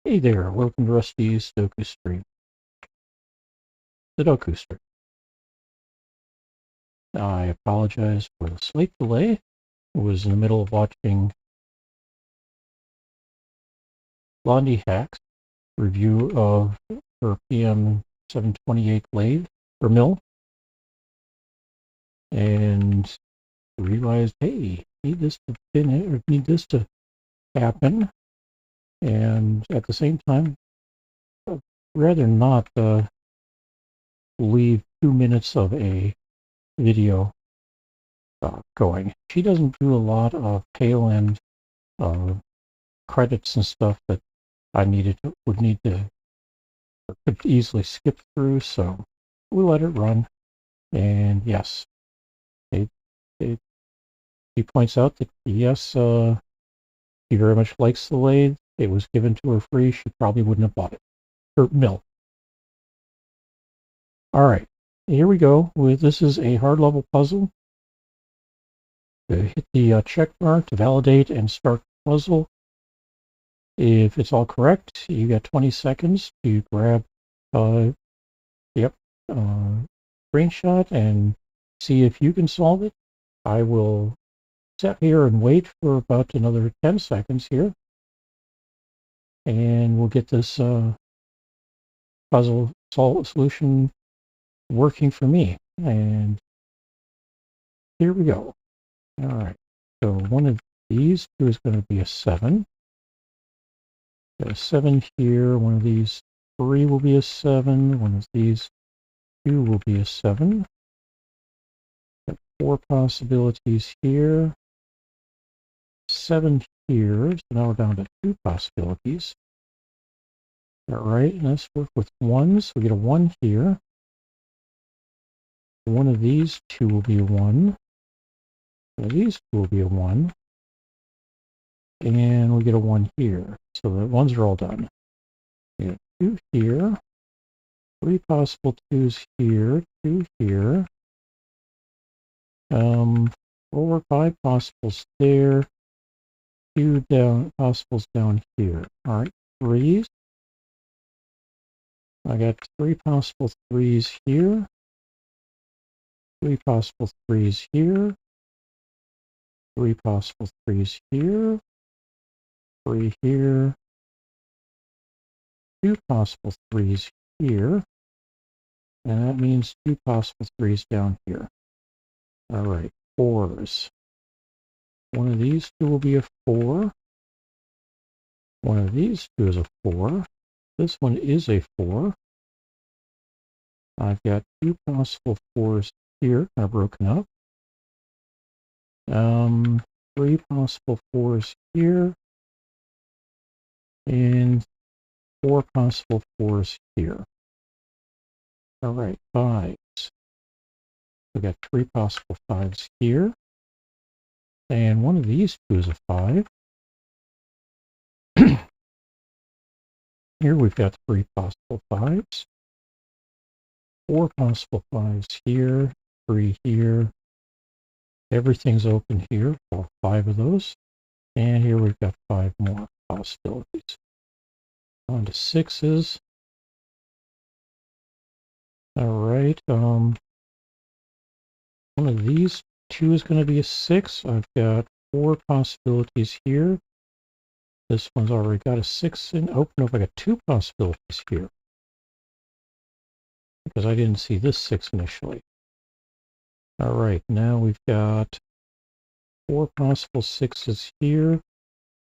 Hey there, welcome to Rusty's Sudoku stream. Sudoku stream. I apologize for the slight delay. I was in the middle of watching Blondie Hack's review of her PM 728 lathe or mill, and realized, hey, need this to happen, and at the same time, I'd rather not leave 2 minutes of a video going. She doesn't do a lot of tail end credits and stuff that I could easily skip through, so we let it run. And yes, he points out that yes, she very much likes the lathe. It was given to her free. She probably wouldn't have bought it. Or mill. All right, here we go. This is a hard level puzzle. Hit the check mark to validate and start the puzzle. If it's all correct, you got 20 seconds to grab screenshot and see if you can solve it. I will sit here and wait for about another 10 seconds here, and we'll get this puzzle solution working for me. And here we go. All right, so one of these two is going to be a 7. Got a 7 here. One of these 3 will be a 7. One of these 2 will be a 7. Got 4 possibilities here. 7 here. So now we're down to 2 possibilities. All right, let's work with 1s. We get a 1 here. One of these 2 will be a 1. One of these 2 will be a 1. And we get a 1 here. So the 1s are all done. We get 2 here. 3 possible 2s here. 2 here. 4 or 5 possibles there. 2 possibles down here. All right, 3s. I got 3 possible 3s here. 3 possible 3s here. 3 possible 3s here. 3 here. 2 possible 3s here. And that means 2 possible 3s down here. All right, 4s. One of these 2 will be a 4. One of these 2 is a 4. This one is a 4. I've got 2 possible 4s here, kind of broken up. 3 possible 4s here. And 4 possible 4s here. All right, 5s. We got 3 possible 5s here. And one of these 2 is a 5. Here we've got 3 possible 5s. 4 possible 5s here. 3 here. Everything's open here, all 5 of those. And here we've got 5 more possibilities. On to 6s. All right. One of these 2 is going to be a 6. I've got 4 possibilities here. This one's already got a 6 in. Oh, no, I got 2 possibilities here. Because I didn't see this 6 initially. All right, now we've got 4 possible 6s here.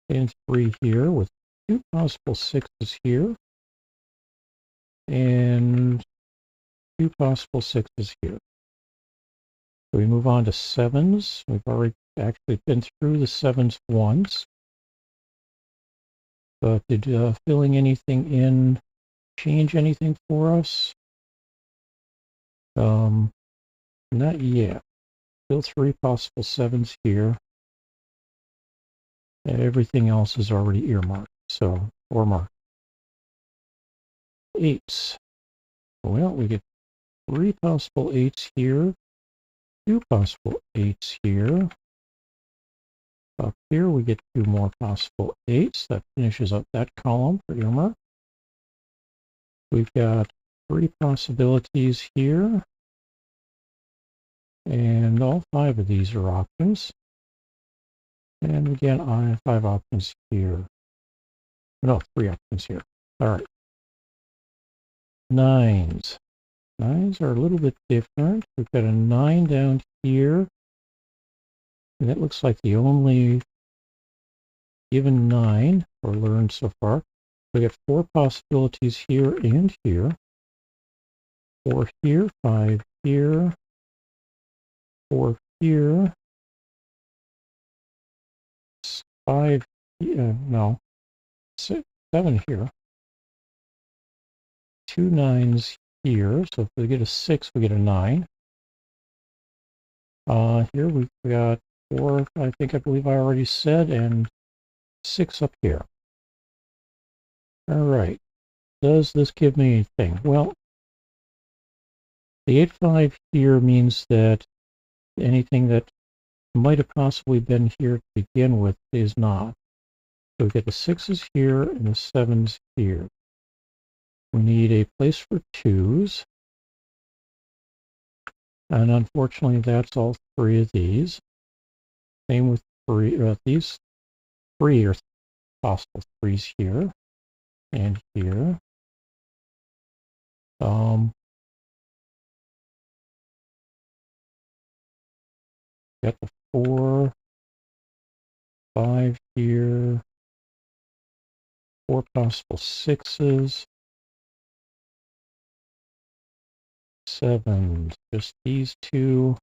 And 3 here with 2 possible 6s here. And 2 possible 6s here. So we move on to 7s. We've already actually been through the 7s once. But did filling anything in change anything for us? Not yet. Still 3 possible 7s here. And everything else is already earmarked. So, or marked. 8s. Well, we get 3 possible 8s here. 2 possible 8s here. Up here we get 2 more possible 8s. That finishes up that column for earmark. We've got 3 possibilities here. And all 5 of these are options. And again, I have 5 options here. No, 3 options here. All right. 9s. 9s are a little bit different. We've got a 9 down here. And that looks like the only given 9 or learned so far. We got 4 possibilities here and here. 4 here, 5 here, 4 here, 5 here, no, 6, 7 here. 2 9s here, so if we get a 6, we get a 9. Here we've got 4, I believe I already said, and 6 up here. All right. Does this give me anything? Well, the 8 5 here means that anything that might have possibly been here to begin with is not. So we get the 6s here and the 7s here. We need a place for 2s. And unfortunately, that's all 3 of these. Same with 3. These 3 are possible 3s here and here. Got the 4, 5 here. 4 possible 6s. 7s, just these 2.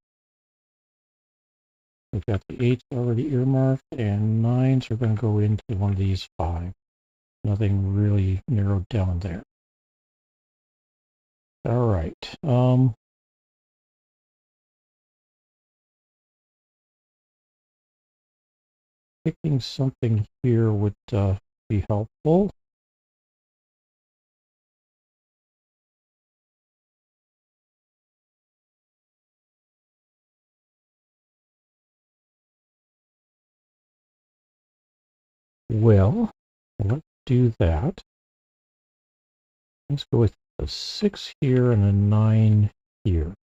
We've got the 8s already earmarked, and 9s are going to go into one of these 5. Nothing really narrowed down there. All right. Picking something here would be helpful. Well, let's do that. Let's go with a 6 here and a 9 here.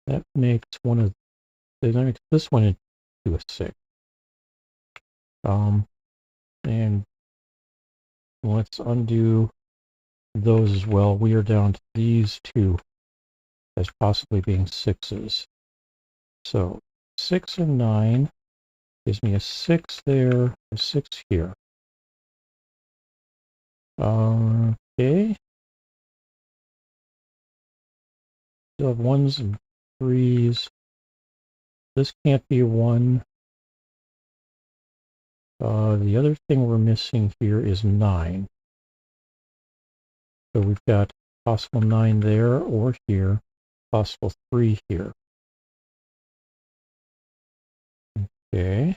That makes this one into a 6. And let's undo those as well. We are down to these 2 as possibly being 6s. So 6 and 9 gives me a 6 there, a 6 here. Okay. Still have 1s and 3s. This can't be a 1. The other thing we're missing here is 9. So we've got possible 9 there or here, possible 3 here. Okay.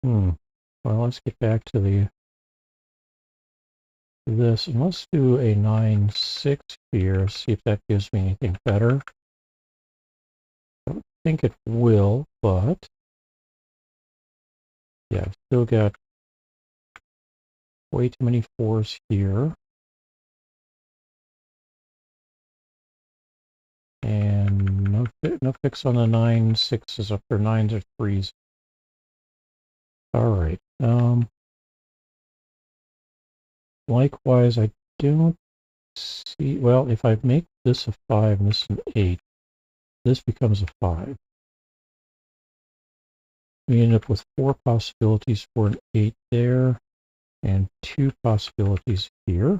Well, let's get back to this, and let's do a 9 6 here, see if that gives me anything better. I don't think it will, but yeah, I've still got way too many 4s here. And no fix on the 9 6s up there, 9s or 3s. All right. Likewise, I don't see, well, if I make this a 5 and this an 8, this becomes a 5. We end up with 4 possibilities for an 8 there, and 2 possibilities here.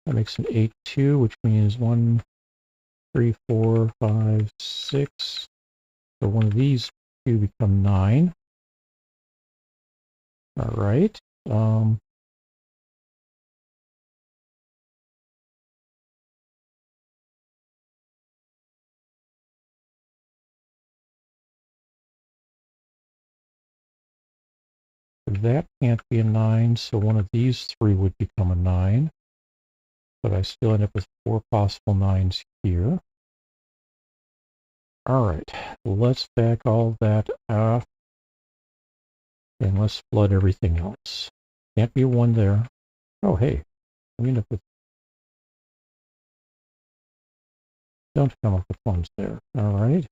That makes an 8 2, which means 1, 3, 4, 5, 6. So one of these 2 become 9. All right. That can't be a 9, so one of these 3 would become a 9. but I still end up with 4 possible 9s here. All right, let's back all that off, and let's flood everything else. Can't be a 1 there. Oh, hey, we end up with, don't come up with 1s there. All right.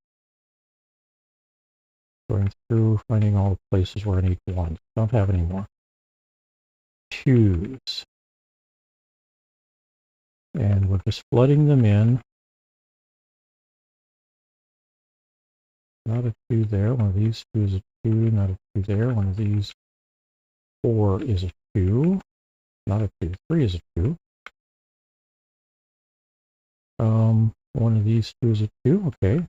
Going through, finding all the places where I need 1s. Don't have any more. 2s. And we're just flooding them in. Not a 2 there. One of these 2 is a 2. Not a 2 there. One of these 4 is a 2. Not a 2. 3 is a 2. One of these 2 is a 2. Okay.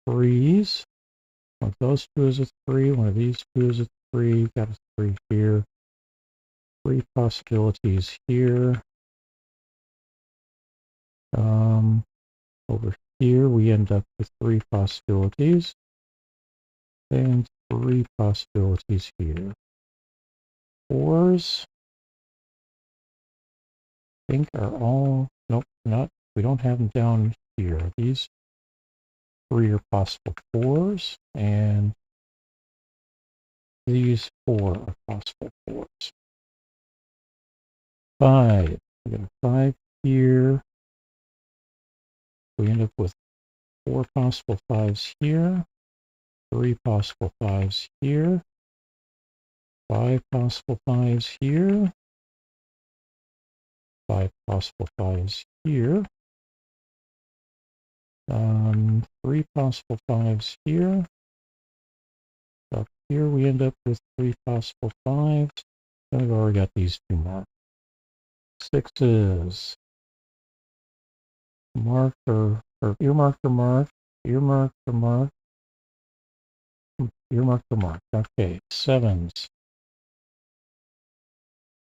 3s. One of those 2 is a 3. One of these 2 is a 3. Got a 3 here. 3 possibilities here. Over here we end up with 3 possibilities. And 3 possibilities here. 4s, I think, are all, nope, not, we don't have them down here. These 3 are possible 4s, and these 4 are possible 4s. 5, we got a 5 here. We end up with 4 possible 5s here, 3 possible 5s here, 5 possible 5s here, 5 possible 5s here, 3 possible 5s here. Up here we end up with 3 possible 5s. I've already got these 2 marked. 6s. Marked or earmarked or marked. Earmarked or marked. Earmarked or marked. Okay. 7s.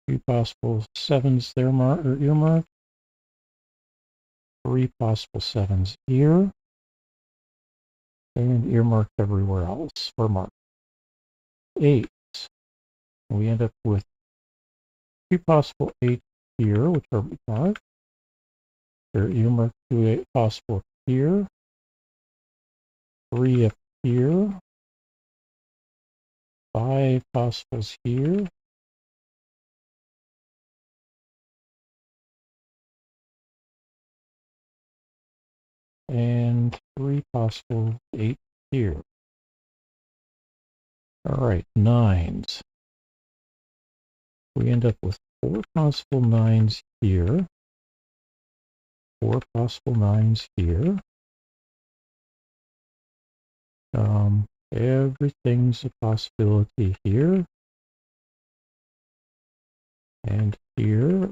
2 possible 7s there marked or earmarked. 3 possible 7s here. And earmarked everywhere else or marked. 8s. We end up with 2 possible 8s here, which are marked. They're earmarked 2 possible here. 3 up here. 5 possibles here. And 3 possible 8 here. All right, 9s. We end up with 4 possible 9s here. 4 possible 9s here. Everything's a possibility here. And here.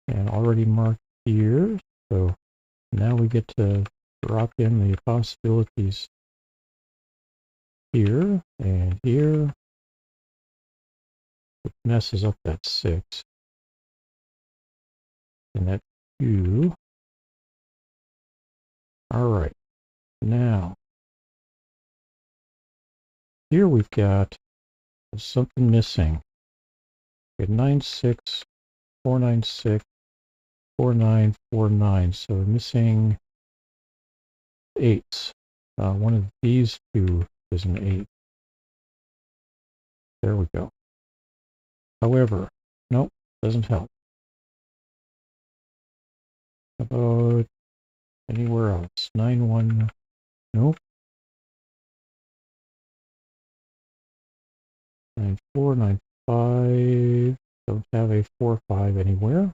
And already marked here. So now we get to drop in the possibilities here and here. It messes up that 6. And that 2. All right. Now, here we've got something missing. We have 9, 6, 4, 9, 6, 4, 9, 4, 9. So we're missing 8s. One of these 2 is an 8. There we go. However, nope, doesn't help. How about anywhere else? 9, 1, nope. 9, 4, 9, 5. Don't have a 4, 5 anywhere.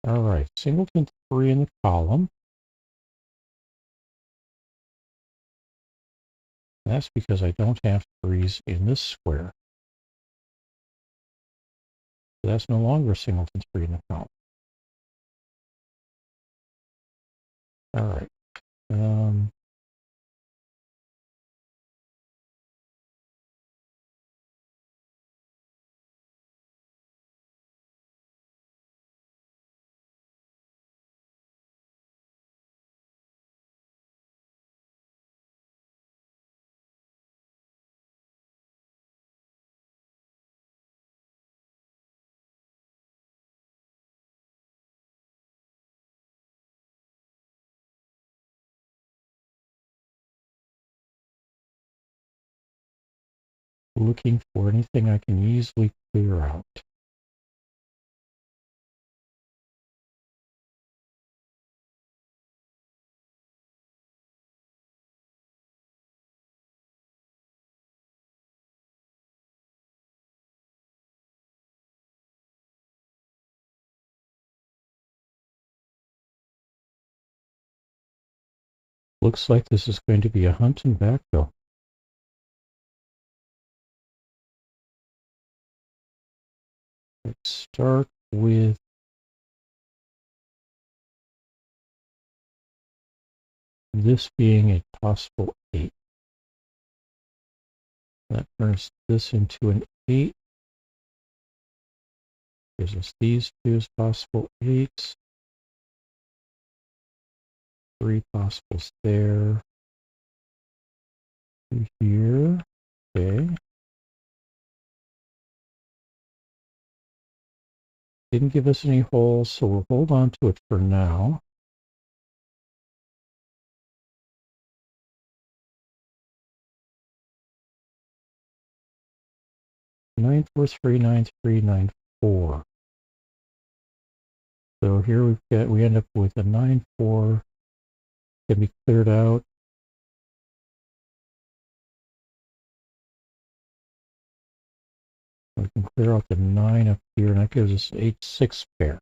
All right, singleton 3 in the column. That's because I don't have 3s in this square. So that's no longer a singleton 3 in the column. All right. looking for anything I can easily clear out. Looks like this is going to be a hunt and backfill. Let's start with this being a possible 8. That turns this into an 8. Gives us these two as possible 8s. 3 possibles there. 2 here. Okay. Didn't give us any holes, so we'll hold on to it for now. Nine, 4, 3, 9, 3, 9, 4. So here we end up with a 9, 4. Can be cleared out. We can clear out the 9 up here, and that gives us 8, 6 pair.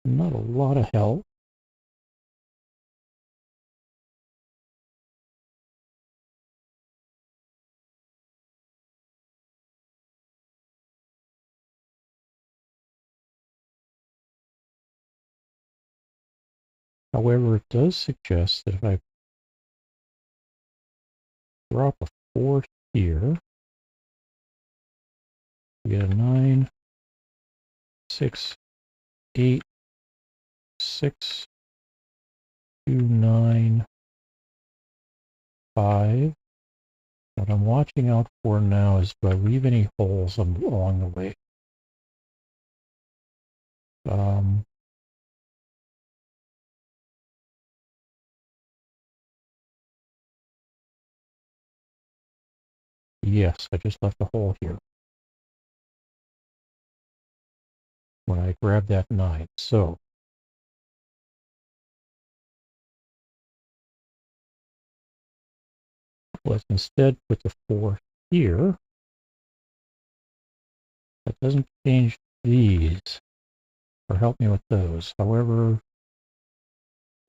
Not a lot of help. However, it does suggest that if I drop a 4 here, we get a 9, 6, 8, 6, 2, 9, 5. What I'm watching out for now is do I leave any holes along the way. Yes, I just left a hole here when I grabbed that 9. So let's instead put the 4 here. That doesn't change these or help me with those. However,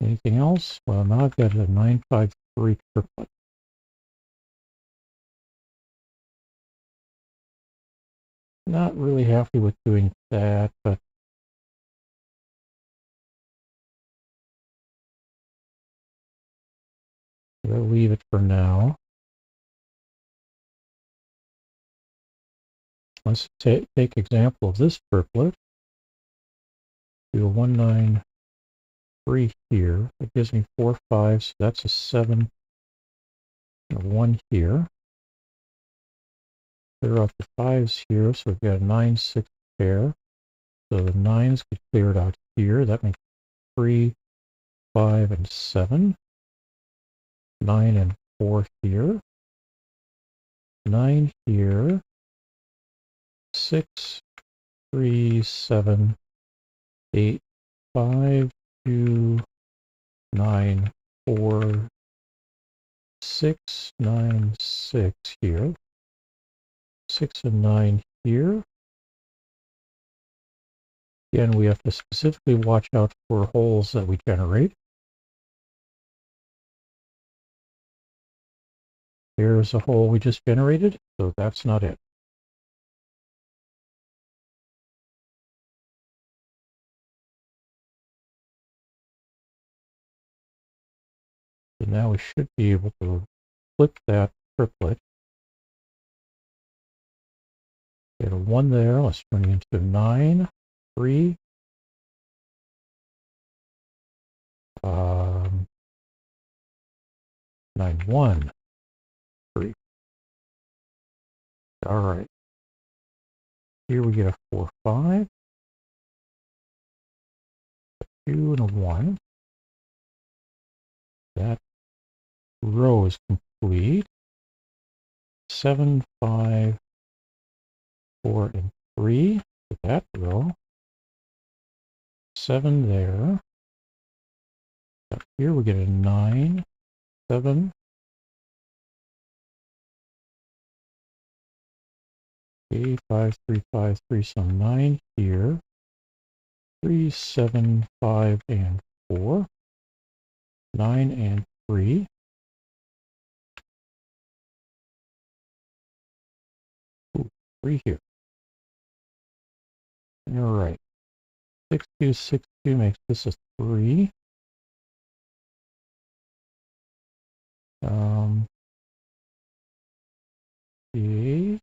anything else? Well, now I've got a 9, 5, 3 triplet. Not really happy with doing that, but we'll leave it for now. Let's take example of this triplet. Do a 1, 9, 3 here. That gives me 4, 5, so that's a 7, and a 1 here. Clear out the 5s here, so we've got a 9, 6 pair. So the 9s get cleared out here. That makes 3, 5, and 7. 9 and 4 here. 9 here. 6, 3, 7, 8, 5, 2, 9, 4, 6, 9, 6 here. 6 and 9 here. Again, we have to specifically watch out for holes that we generate. Here's a hole we just generated, so that's not it. So now we should be able to flip that triplet. Get a 1 there. Let's turn it into 9, 3, 9, 1, 3. All right. Here we get a 4, 5, 2, and a 1. That row is complete. 7, 5, 4, and 3 to that row. 7 there. Up here we get a 9, 7. Okay, 5, 3, 5, 3, so 9 here. 3, 7, 5, and 4. 9 and 3. Ooh, 3 here. All right. 6, 2, 6, 2 makes this a 3. Okay.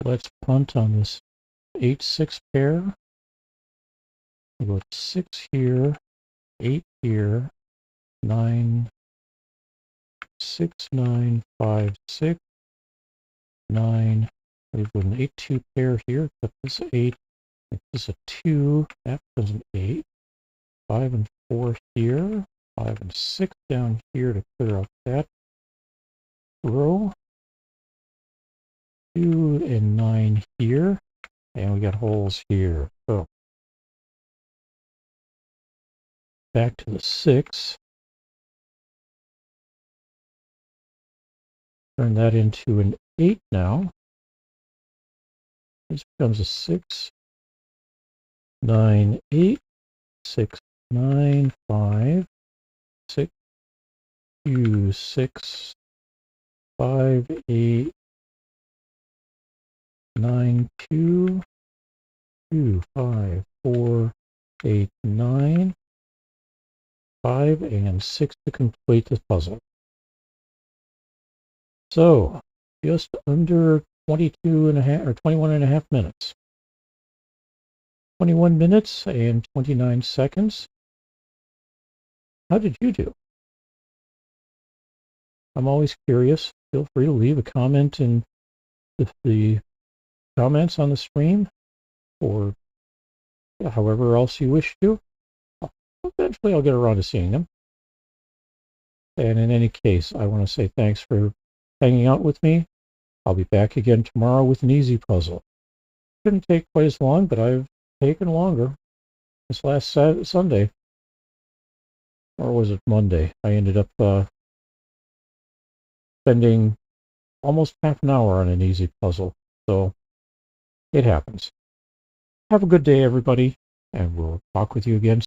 Let's punt on this 8, 6 pair. We'll go 6 here, 8 here, 9, 6, 9, 5, 6, 9. We've got an 8, 2 pair here. Cut this 8. Make this a 2. That becomes an 8. 5 and 4 here. 5 and 6 down here to clear out that row. 2 and 9 here. And we got holes here. So back to the 6. Turn that into an 8 now. This becomes a 6, 9, 8, 6, 9, 5, 6, 2, 6, 5, 8, 9, 2, 2, 5, 4, 8, 9, 5, and 6 to complete the puzzle. So, just under 22 and a half, or 21 and a half minutes. 21 minutes and 29 seconds. How did you do? I'm always curious. Feel free to leave a comment in the comments on the stream, or however else you wish to. Eventually I'll get around to seeing them. And in any case, I want to say thanks for hanging out with me. I'll be back again tomorrow with an easy puzzle. Didn't take quite as long, but I've taken longer. This last Sunday, or was it Monday, I ended up spending almost half an hour on an easy puzzle. So it happens. Have a good day, everybody, and we'll talk with you again